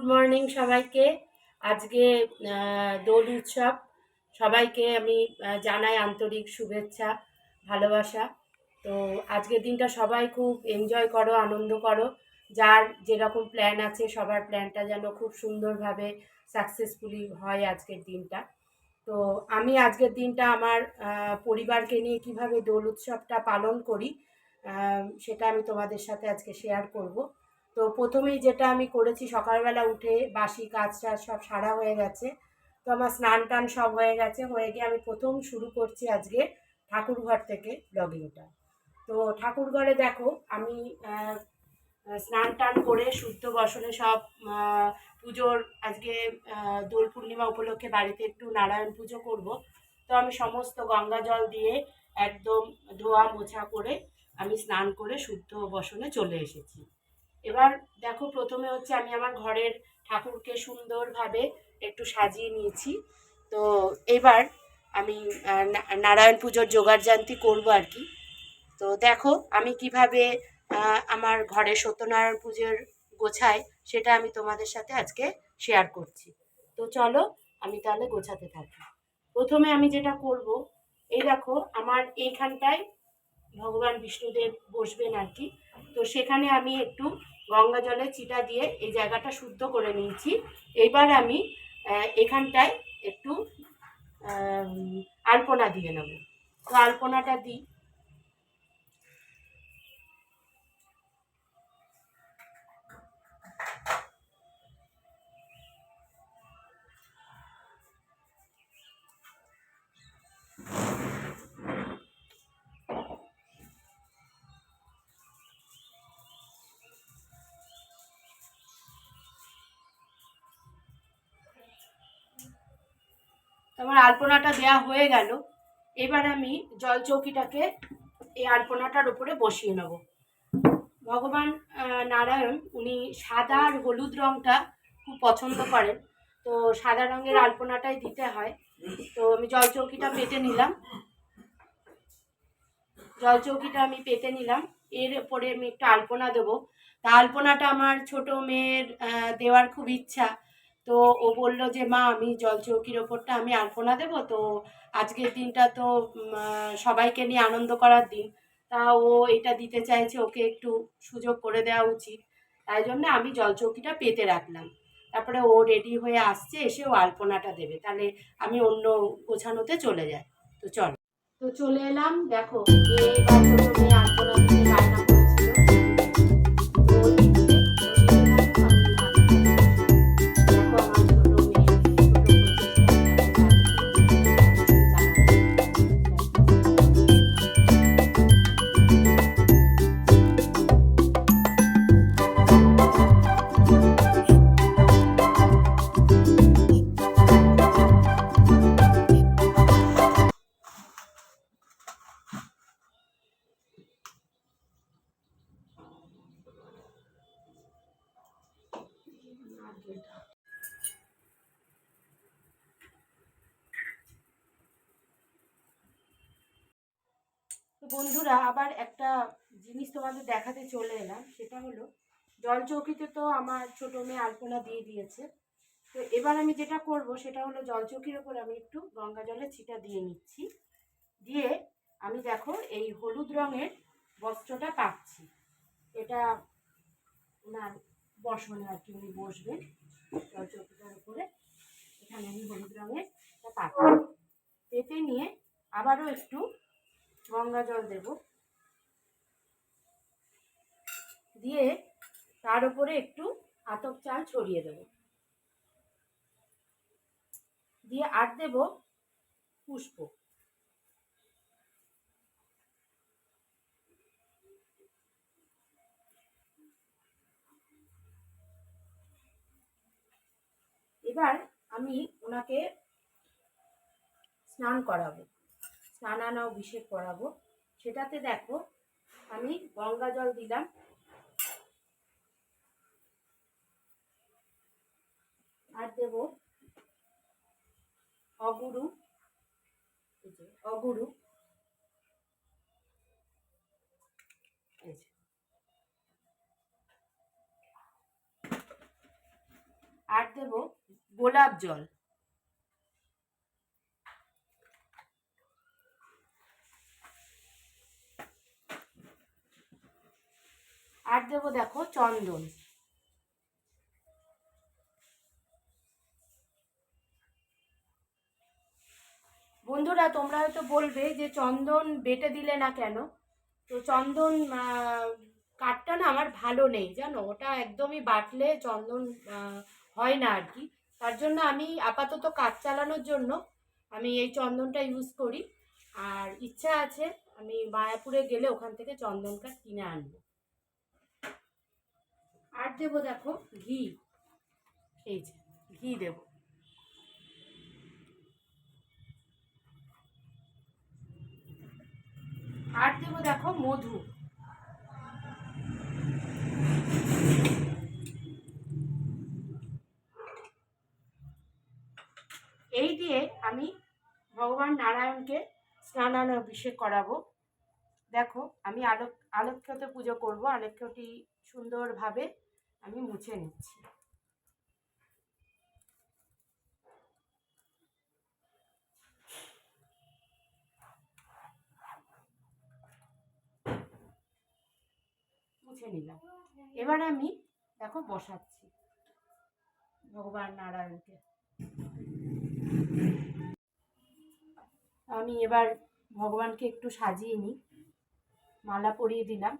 Morning সবাইকে। আজকে দোল উৎসব। সবাইকে আমি জানাই আন্তরিক শুভেচ্ছা, ভালোবাসা। তো আজকের দিনটা সবাই খুব এনজয় করো, আনন্দ করো। যার যেরকম প্ল্যান আছে সবার প্ল্যানটা যেন খুব সুন্দরভাবে সাকসেসফুলি হয় আজকের দিনটা। তো আমি আজকের দিনটা আমার পরিবারকে নিয়ে কিভাবে দোল উৎসবটা পালন করি সেটা আমি তোমাদের সাথে আজকে শেয়ার করব। তো প্রথমেই যেটা আমি করেছি, সকালবেলা উঠে বাসি কাজ টাজ সব সারা হয়ে গেছে। তো আমার স্নান টান সব হয়ে গেছে, হয়ে গিয়ে আমি প্রথম শুরু করছি আজকে ঠাকুরঘর থেকে ব্লগিংটা। তো ঠাকুরঘরে দেখো আমি স্নান টান করে শুদ্ধ বসনে সব পুজোর আজকে দোল পূর্ণিমা উপলক্ষে বাড়িতে একটু নারায়ণ পুজো করব। তো আমি সমস্ত গঙ্গা জল দিয়ে একদম ধোয়া মোছা করে আমি স্নান করে শুদ্ধ বসনে চলে এসেছি। এবার দেখো প্রথমে হচ্ছে আমি আমার ঘরের ঠাকুরকে সুন্দরভাবে একটু সাজিয়ে নিয়েছি। তো এবার আমি নারায়ণ পুজোর জোগাড়জান্তি করবো আর কি। তো দেখো আমি কিভাবে আমার ঘরে সত্যনারায়ণ পুজোর গোছাই সেটা আমি তোমাদের সাথে আজকে শেয়ার করছি। তো চলো আমি তাহলে গোছাতে থাকি। প্রথমে আমি যেটা করব, এই দেখো আমার এইখানটায় ভগবান বিষ্ণুদেব বসবেন আর কি। তো সেখানে আমি একটু গঙ্গা জলে চিটা দিয়ে এই জায়গাটা শুদ্ধ করে নিয়েছি। এবার আমি এখানটায় একটু আলপনা দিয়ে নেব। তো আলপনাটা দিই। আমার আলপনাটা দেয়া হয়ে গেল। এবার আমি জল চৌকিটাকে এই আলপনাটার উপরে বসিয়ে নেব। ভগবান নারায়ণ উনি সাদা আর হলুদ রঙটা খুব পছন্দ করেন। তো সাদা রঙের আলপনাটাই দিতে হয়। তো আমি জল চৌকিটা পেতে নিলাম। জল চৌকিটা আমি পেতে নিলাম। এর উপরে আমি একটু আলপনা দেবো। তা আলপনাটা আমার ছোট মেয়ের দেওয়ার খুব ইচ্ছা। তো ও বলল যে মা আমি জল চৌকির ওপরটা আমি আলপনা দেবো। তো আজকের দিনটা তো সবাইকে নিয়ে আনন্দ করার দিন। তা ও এটা দিতে চাইছে, ওকে একটু সুযোগ করে দেওয়া উচিত। তাই জন্য আমি জল চৌকিটা পেতে রাখলাম। তারপরে ও রেডি হয়ে আসছে, এসে ও আলপনাটা দেবে। তাহলে আমি অন্য গোছানোতে চলে যাই। তো চলো। তো চলে এলাম। দেখো এবার ছোট মেয়ে আলপনা দিতে বায়না করেছিল। তো ও দিচ্ছে, ও দিতে থাকুক, আমি আলপনা দিচ্ছি। দেখো আমার ছোট মেয়ে ছোট প্রচেষ্টা কেমন লাগছে জানাতে। তো বন্ধুরা আবার একটা জিনিস তোমাদের দেখাতে চলে এলাম, সেটা হলো জল চৌকিতে তো আমার ছোট মেয়ে আলপনা দিয়ে দিয়েছে। তো এবার আমি যেটা করব সেটা হলো জল চৌকির ওপর আমি একটু গঙ্গা জলের ছিটা দিয়ে নিচ্ছি। দিয়ে আমি দেখো এই হলুদ রঙের বস্ত্রটা পাচ্ছি। এটা ওনার বসনে আর কি, উনি বসবেন জল চৌকিটার উপরে। এখানে আমি হলুদ রঙের পাচ্ছি। পেতে নিয়ে আবারও একটু গঙ্গা জল দেব, দিয়ে তার উপরে একটু আতপ চাল ছড়িয়ে দেব, দিয়ে আর দেব পুষ্প। এবার আমি ওনাকে স্নান করাবো, স্নান ও অভিষেক করাবো। সেটাতে দেখো আমি গঙ্গা জল দিলাম, আর দেব অগুরু, অগুরু, আর দেব গোলাপ জল। আর দেবো দেখো চন্দন। বন্ধুরা তোমরা হয়তো বলবে যে চন্দন বেটে দিলে না কেন? তো চন্দন কাঠটা না আমার ভালো নেই জানো, ওটা একদমই বাটলে চন্দন হয় না আর কি। তার জন্য আমি আপাতত কাঠ চালানোর জন্য আমি এই চন্দনটা ইউজ করি। আর ইচ্ছা আছে আমি মায়াপুরে গেলে ওখান থেকে চন্দন কাঠ কিনে আনবো। আর দেবো দেখো ঘি, এই যে ঘি দেবো। আর দেবো দেখো মধু। এই দিয়ে আমি ভগবান নারায়ণকে স্নানান অভিষেক করাবো। দেখো আমি আলেখ্যতে পুজো করব, আলেখ্যটি সুন্দরভাবে আমি মুছে নিচ্ছি। মুছে নিলাম। এবার আমি দেখো বসাচ্ছি ভগবান নারায়ণকে। আমি এবার ভগবানকে একটু সাজিয়ে নিই, মালা পরিয়ে দিলাম।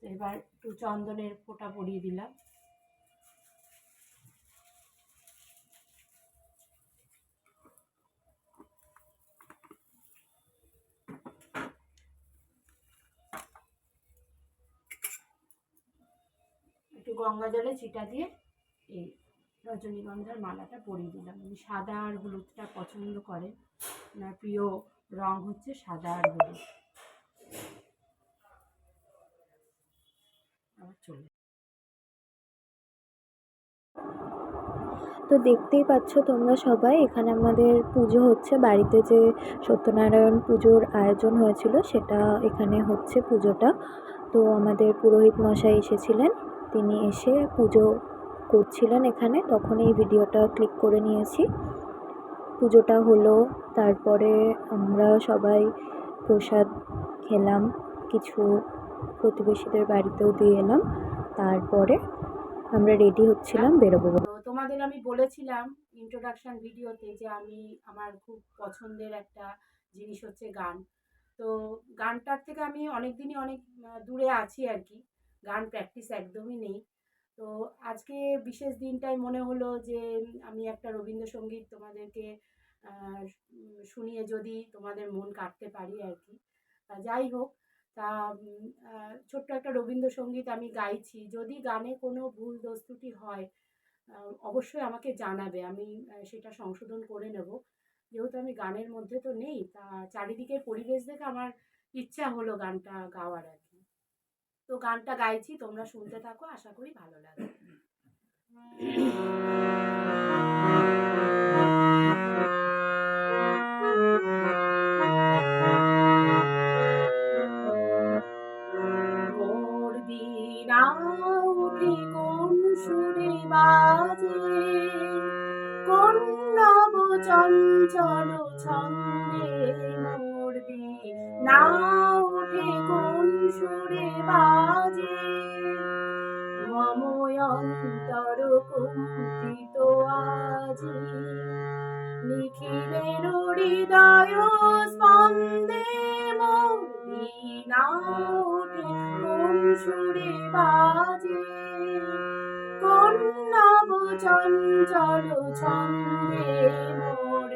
এবার একটু চন্দনের ফোঁটা পরিয়ে দিলাম। একটু গঙ্গা জলে ছিটা দিয়ে এই রজনীগন্ধার মালাটা পরিয়ে দিলাম। উনি সাদা আর হলুদটা পছন্দ করেন, ওনার প্রিয় রং হচ্ছে সাদা আর হলুদ। আবার চলে তো দেখতেই পাচ্ছ তোমরা সবাই, এখানে আমাদের পুজো হচ্ছে। বাড়িতে যে সত্যনারায়ণ পুজোর আয়োজন হয়েছিল সেটা এখানে হচ্ছে পুজোটা। তো আমাদের পুরোহিত মশাই এসেছিলেন, তিনি এসে পুজো করছিলেন এখানে, তখন এই ভিডিওটা ক্লিক করে নিয়েছি। পুজোটা হলো, তারপরে আমরা সবাই প্রসাদ খেলাম, কিছু প্রতিবেশীদের বাড়িতেও দিয়ে এলাম। তারপরে আমরা রেডি হচ্ছিলাম বেরোবো। তো তোমাদের আমি বলেছিলাম ইন্ট্রোডাকশন ভিডিওতে যে আমি আমার খুব পছন্দের একটা জিনিস হচ্ছে গান। তো গানটার থেকে আমি অনেক দিনই অনেক দূরে আছি আর কি, গান প্র্যাকটিস একদমই নেই। তো আজকে বিশেষ দিনটাই মনে হলো যে আমি একটা রবীন্দ্রসঙ্গীত তোমাদেরকে শুনিয়ে যদি তোমাদের মন কাটতে পারি আর কি। যাই হোক, তা ছোট্ট একটা রবীন্দ্রসঙ্গীত আমি গাইছি। যদি গানে কোনো ভুল দস্তুটি হয় অবশ্যই আমাকে জানাবে, আমি সেটা সংশোধন করে নেব। যেহেতু আমি গানের মধ্যে তো নেই, তা চারিদিকের পরিবেশ দেখে আমার ইচ্ছা হলো গানটা গাওয়ার আর কি। তো গানটা গাইছি, তোমরা শুনতে থাকো, আশা করি ভালো লাগবে। ভোর বিনা উঠে কোন সুরে বাজে, কোন নব চঞ্চল ছন্দে মোর বিনা উঠে কোন সুরে বাজে, মম অন্তর কুণ্ঠিত আজি, নিখিলের হৃদয় স্পন্দে মোর বিনা উঠে কোন সুরে বাজে, কোন নব চঞ্চল ছন্দে মোর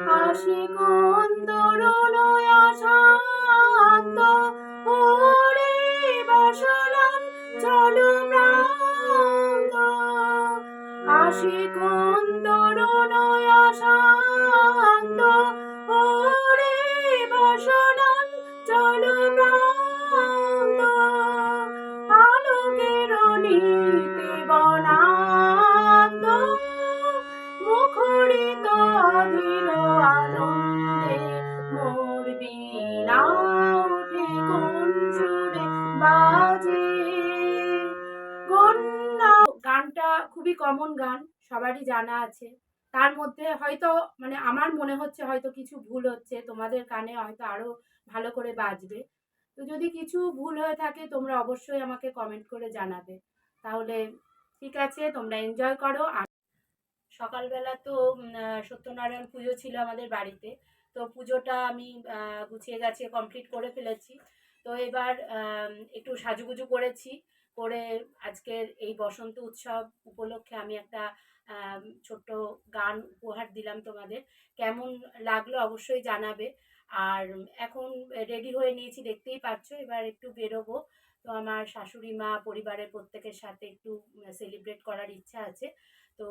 হাসি কোন তরুণ শান্ত ওরে বসলাম চলো প্রান্ত, হাসি কোন তরুণ শান্ত ওরে বসলাম চলো প্রান্ত, আলোকের নিতে বনান্ত মুখরিত গান সবারই জানা আছে, তার মধ্যে হয়তো মানে আমার মনে হচ্ছে হয়তো কিছু ভুল হচ্ছে, তোমাদের কানে হয়তো আরও ভালো করে বাজবে। তো যদি কিছু ভুল হয়ে থাকে তোমরা অবশ্যই আমাকে কমেন্ট করে জানাবে। তাহলে ঠিক আছে, তোমরা এনজয় করো। সকালবেলা তো সত্যনারায়ণ পুজো ছিল আমাদের বাড়িতে। তো পুজোটা আমি গুছিয়ে গাছিয়ে কমপ্লিট করে ফেলেছি। তো এবার একটু সাজুগুজু করেছি, করে আজকের এই বসন্ত উৎসব উপলক্ষে আমি একটা ছোট্ট গান উপহার দিলাম তোমাদের। কেমন লাগলো অবশ্যই জানাবে। আর এখন রেডি হয়ে নিয়েছি, দেখতেই পাচ্ছ। এবার একটু বেরোবো। তো আমার শাশুড়ি মা পরিবারের প্রত্যেকের সাথে একটু সেলিব্রেট করার ইচ্ছা আছে। তো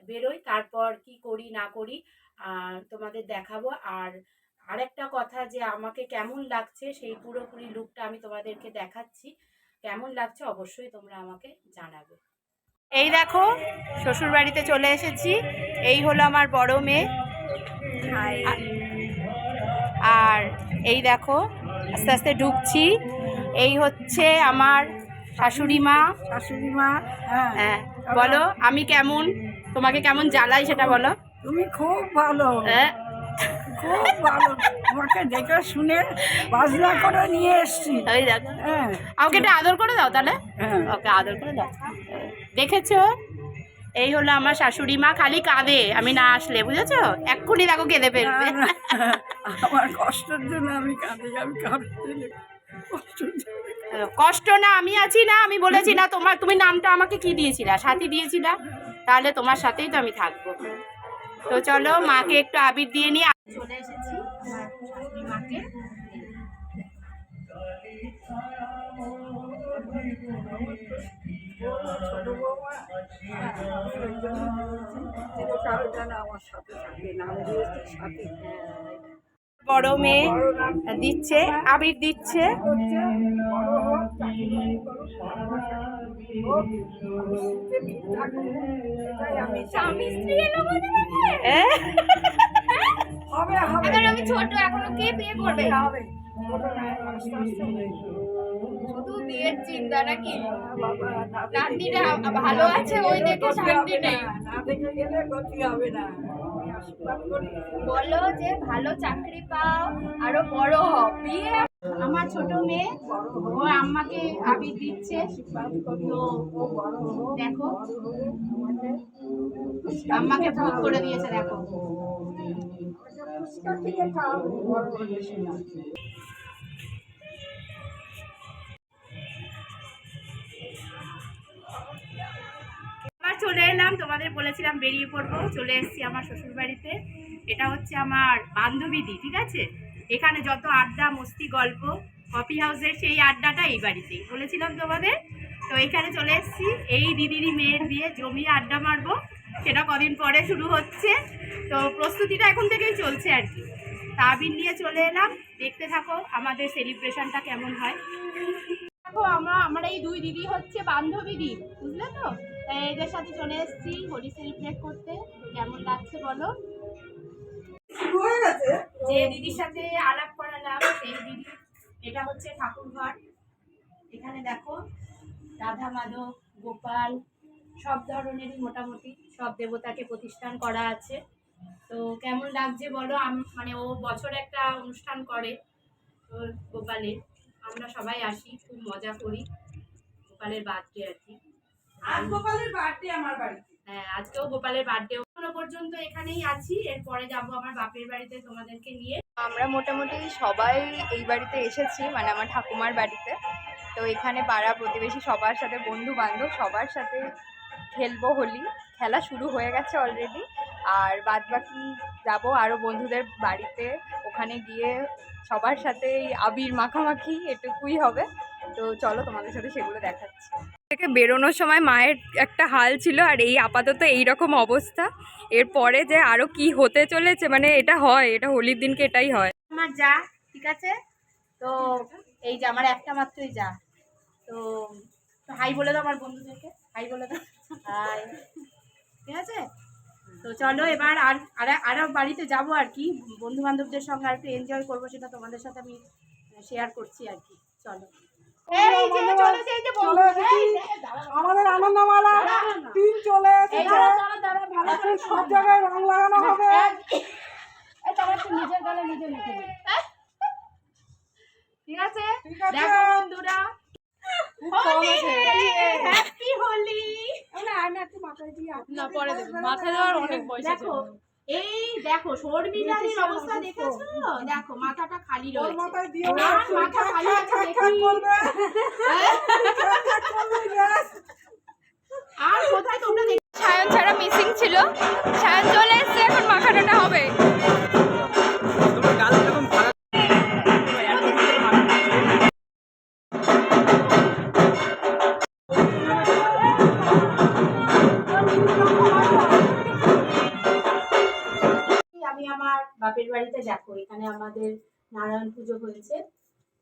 বেরোই, তারপর কি করি না করি তোমাদের দেখাবো। আর আরেকটা কথা, যে আমাকে কেমন লাগছে সেই পুরোপুরি লুকটা আমি তোমাদেরকে দেখাচ্ছি। কেমন লাগছে অবশ্যই তোমরা আমাকে জানাবে। এই দেখো, শ্বশুর বাড়িতে চলে এসেছি। এই হলো আমার বড় মেয়ে। আর এই দেখো আস্তে আস্তে ঢুকছি। এই হচ্ছে আমার শাশুড়ি মা। হ্যাঁ, বলো আমি কেমন, তোমাকে কেমন জ্বালাই সেটা বলো। তুমি খুব ভালো, হ্যাঁ, খুব ভালো। তোমাকে দেখে শুনে বাজনা করে নিয়ে এসছি। ওই দেখো, হ্যাঁ, আমাকে একটা আদর করে দাও তাহলে। হ্যাঁ। ওকে আদর করে দাও। দেখেছো, এই হলো আমার শাশুড়ি মা, খালি কাঁদে আমি না আসলে, বুঝেছো? এক্ষুনি দেখো কেঁদে ফেলবে। না, না, আমার কষ্টের জন্য আমি কাঁদি, আমি কাঁদতে নেই। কষ্টের জন্য। কষ্ট না, আমি আছি না, আমি বলেছি না তোমার, তুমি নামটা আমাকে কি দিয়েছিলা? সাথী দিয়েছিলা। তাহলে তোমার সাথেই তো আমি থাকবো। তো চলো মাকে একটু আবির দিয়ে নিয়ে চলে এসেছি আমার শাশুড়ি মাকে। ছোট বৌমা, ওই জন্য চিরকাল যেন আমার সাথে থাকে, নাম দিয়েছি সাথী। বড় মেয়ে দিচ্ছে, আবির দিচ্ছে। বড় হোক, চাকরি করুক, হোক, সুখে মিল থাকুক, এটাই আমি চাই। এ? হবে, হবে। এখন আমি ছোট, এখনো কে বিয়ে করবে? হবে। ছোট নয়, আস্তে আস্তে হবে। শুধু বিয়ের চিন্তা নাকি? বাবা, না দেখে নাতনিটা গেলে- ভালো আছে, ওই গেলে দেখে গতি শান্তি হবে না, নেই। না দেখে গেলে গতি হবে না। আমি আশীর্বাদ করি। বলো যে ভালো চাকরি পাও, আরো বড় হও। বিয়ে আমার ছোট মেয়ে ও আম্মাকে আবির দিচ্ছে। তো দেখো আম্মাকে ভোগ করে দিয়েছে, দেখো। ফুচকা খেয়ে খাওয়াবো, বড় হলে সেটা। এবার চলে এলাম, তোমাদের বলেছিলাম বেরিয়ে পড়বো, চলে এসেছি আমার শ্বশুর বাড়িতে। এটা হচ্ছে আমার বান্ধবীদি, ঠিক আছে? এখানে যত আড্ডা মস্তি গল্প কফি হাউসের সেই আড্ডাটা এই বাড়িতেই বলেছিলাম তোমাদের। তো এখানে চলে এসেছি, এই দিদিরই মেয়ের বিয়ে, জমিয়ে আড্ডা মারবো। সেটা কদিন পরে শুরু হচ্ছে। তো প্রস্তুতিটা এখন থেকেই চলছে আর কি। তা আবির নিয়ে চলে এলাম, দেখতে থাকো আমাদের সেলিব্রেশনটা কেমন হয়। দেখো আমরা এই দুই দিদি হচ্ছে বান্ধবী দিদি, বুঝলে তো? তাই এদের সাথে চলে এসেছি হোলি সেলিব্রেট করতে। কেমন লাগছে বলো? যে দিদির সাথে আলাপ করালাম সেই দিদি, এটা হচ্ছে ঠাকুর ঘর। এখানে দেখো রাধা মাধব গোপাল সব ধরনেরই মোটামুটি সব দেবতাকে প্রতিষ্ঠান করা আছে। তো কেমন লাগছে বলো? মানে ও বছরে একটা অনুষ্ঠান করে ওর গোপালের, আমরা সবাই আসি, খুব মজা করি। গোপালের বার্থডে আর কি। আজ গোপালের বার্থডে আমার বাড়িতে। হ্যাঁ, আজকেও গোপালের বার্থডে। এখনো পর্যন্ত এখানেই আছি, এরপরে যাব আমার বাপের বাড়িতে তোমাদেরকে নিয়ে। আমরা মোটামুটি সবাই এই বাড়িতে এসেছি, মানে আমার ঠাকুমার বাড়িতে। তো এখানে পাড়া প্রতিবেশী সবার সাথে, বন্ধু বান্ধব সবার সাথে খেলবো হোলি। খেলা শুরু হয়ে গেছে অলরেডি। আর বাদ বাকি যাবো আরও বন্ধুদের বাড়িতে, ওখানে গিয়ে সবার সাথে এই আবির মাখামাখি এটুকুই হবে। তো চলো তোমাদের সাথে সেগুলো দেখাচ্ছি। থেকে বেরোনোর সময় মায়ের একটা হাল ছিল, আর এই আপাতত এই রকম অবস্থা। এরপরে যে আরও কি হতে চলেছে, মানে এটা হয়, এটা হোলির দিনকে এটাই হয়। আমার যা, ঠিক আছে? তো এই যে আমার একটা মাত্রই যা। তো হাই বলে দাও আমার বন্ধুদেরকে, হাই বলে দাও। হাই, ঠিক আছে? তো চলো এবার আরও বাড়িতে যাব আর কি, বন্ধু বান্ধবদের সঙ্গে আর একটু এনজয় করবো, সেটা তোমাদের সাথে আমি শেয়ার করছি আর কি। চলো। এই যে চলেছে, এই যে বউ। চলে এসেছি। এই যে, দাঁড়া, আমাদের আনন্দমালা দাঁড়া, না। টিম চলে এই এসেছে। দাঁড়া, দাঁড়া, দাঁড়া, ভালো করে এখন সব জায়গায় রং লাগানো হবে। এই তোমার তো নিজের গালে নিজে লিখে নি। ঠিক আছে? ঠিক আছে। দেখো বন্ধুরা, হোলি, হ্যাপি হোলি। না পরে দেবে, মাথায় দেওয়ার অনেক পয়সা দেখো, এই দেখো শর্মিলাদির অবস্থা দেখেছো? দেখো মাথাটা খালি ওর রয়েছে। মাথায় দিও না। আর মাথা খালি আছে খ্যাক দেখি। খ্যাক করবে। খ্যাক খ্যাক করলেই ব্যাস। আর কোথায় তোমরা দেখি? সায়ন ছাড়া মিসিং ছিল, সায়ন চলে এসছে, এখন মাখানোটা হবে। আমি আমার বাপের বাড়িতে দেখো, এখানে আমাদের নারায়ণ পুজো হয়েছে।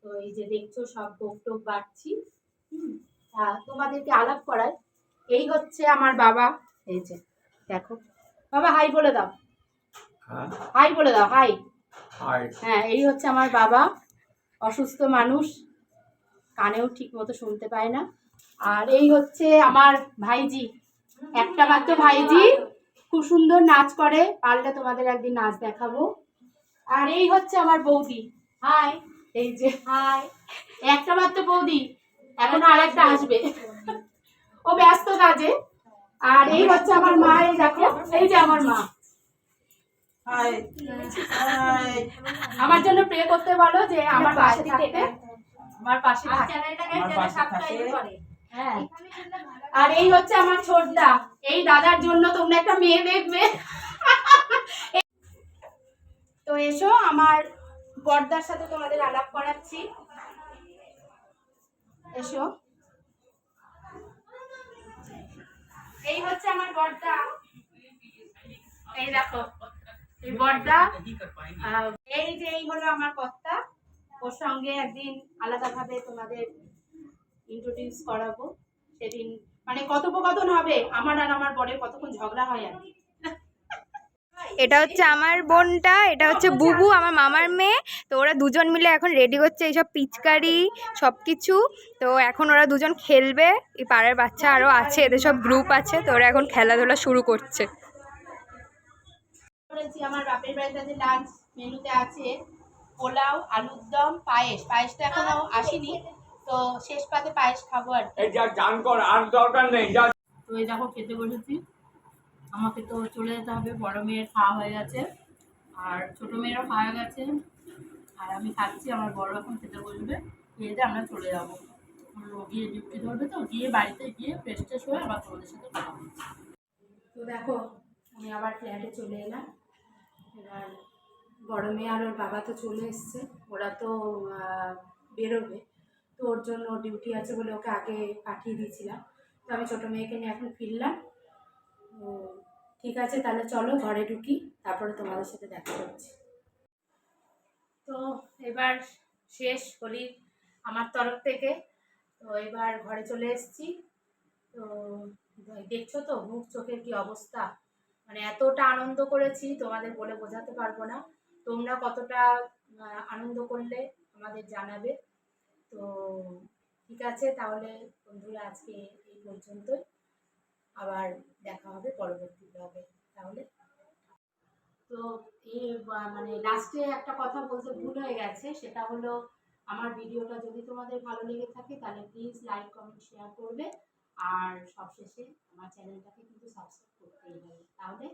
তো এই যে দেখছো সব ভোগ টোগ বাড়ছি। তোমাদেরকে আলাপ করায়, এই হচ্ছে আমার বাবা। এই যে দেখো, বাবা হাই বলে দাও, হাই বলে দাও, হাই। হ্যাঁ, এই হচ্ছে আমার বাবা, অসুস্থ মানুষ, কানেও ঠিক মতো শুনতে পায় না। আর এই হচ্ছে আমার ভাইজি, একটা মাত্র ভাইজি, খুব সুন্দর নাচ করে, পারলে তোমাদের একদিন নাচ দেখাবো। আর এই হচ্ছে আমার বৌদি, হাই। এই যে হাই, একটা মাত্র বৌদি, এখন আর একটা আসবে, ও ব্যস্ত কাজে। আর এই হচ্ছে আমার মা, এই দেখো, এই যে আমার মা। High high. আমার জন্য প্রে করতে বলো যে আমার পাশে থাকতে, আমার পাশে থাকে। আমার পাশে থাকে। হ্যাঁ। আর এই হচ্ছে আমার ছোটদা, এই দাদার জন্য তোমরা একটা মেয়ে দেখবে। তো এসো, আমার বড়দার সাথে তোমাদের আলাপ করাচ্ছি, এসো। এই হচ্ছে আমার বড়দা, এই দেখো, এই বড়দা। এই যে এই হলো আমার কর্তা, ওর সঙ্গে একদিন আলাদাভাবে তোমাদের ইন্ট্রোডিউস করাবো। সেদিন মানে কথোপকথন হবে, আমার আর আমার বরের কতক্ষণ ঝগড়া হয় আর কি। এটা হচ্ছে আমার বোনটা, এটা হচ্ছে বুবু, আমার মামার মেয়ে। তো ওরা দুজন মিলে এখন রেডি করছে এইসব পিচকারি সব কিছু। তো এখন ওরা দুজন খেলবে, এই পাড়ার বাচ্চা আরও আছে, এদের সব গ্রুপ আছে, তো ওরা এখন খেলাধুলা শুরু করছে। করেছি আমার বাপের বাড়িতে, যে লাঞ্চ মেনুতে আছে পোলাও, আলুর দম, পায়েস। পায়েসটা এখনো আসেনি, তো শেষ পাতে পায়েস খাবো আর কি। এই যা চান কর, আর দরকার নেই যা। তো এই দেখো খেতে বসেছি, আমাকে তো চলে যেতে হবে, বড় মেয়ের খাওয়া হয়ে গেছে আর ছোট মেয়েরও খাওয়া গেছে, আর আমি খাচ্ছি, আমার বড় এখন খেতে বসবে, খেয়ে দিয়ে আমরা চলে যাবো। ও গিয়ে ডিউটি ধরবে, তো গিয়ে বাড়িতে গিয়ে ফ্রেশ ট্রেশ হয়ে আবার তোমাদের সাথে কথা বলছি। তো দেখো আমি আবার ফ্ল্যাটে চলে এলাম। এবার বড় মেয়ে আর ওর বাবা তো চলে এসছে, ওরা তো বেরোবে, তো ওর জন্য ডিউটি আছে বলে ওকে আগে পাঠিয়ে দিয়েছিলাম। তো আমি ছোটো মেয়েকে নিয়ে এখন ফিরলাম। তো ঠিক আছে, তাহলে চলো ঘরে ঢুকি, তারপরে তোমাদের সাথে দেখা করছি। তো এবার শেষ হোলি আমার তরফ থেকে, তো এবার ঘরে চলে এসেছি। তো দেখছো তো মুখ চোখের কি অবস্থা, মানে এতটা আনন্দ করেছি তোমাদের বলে বোঝাতে পারবো না। তোমরা কতটা আনন্দ করলে আমাদের জানাবে। তো ঠিক আছে, তাহলে বন্ধুরা আজকে এই পর্যন্তই, আবার দেখা হবে পরবর্তী ব্লগে। তাহলে তো এই মানে লাস্টে একটা কথা বলতে ভুল হয়ে গেছে, সেটা হলো আমার ভিডিওটা যদি তোমাদের ভালো লেগে থাকে তাহলে প্লিজ লাইক কমেন্ট শেয়ার করবে, আর সবশেষে আমার চ্যানেলটাকে কিন্তু সাবস্ক্রাইব করতেই হবে। তাহলে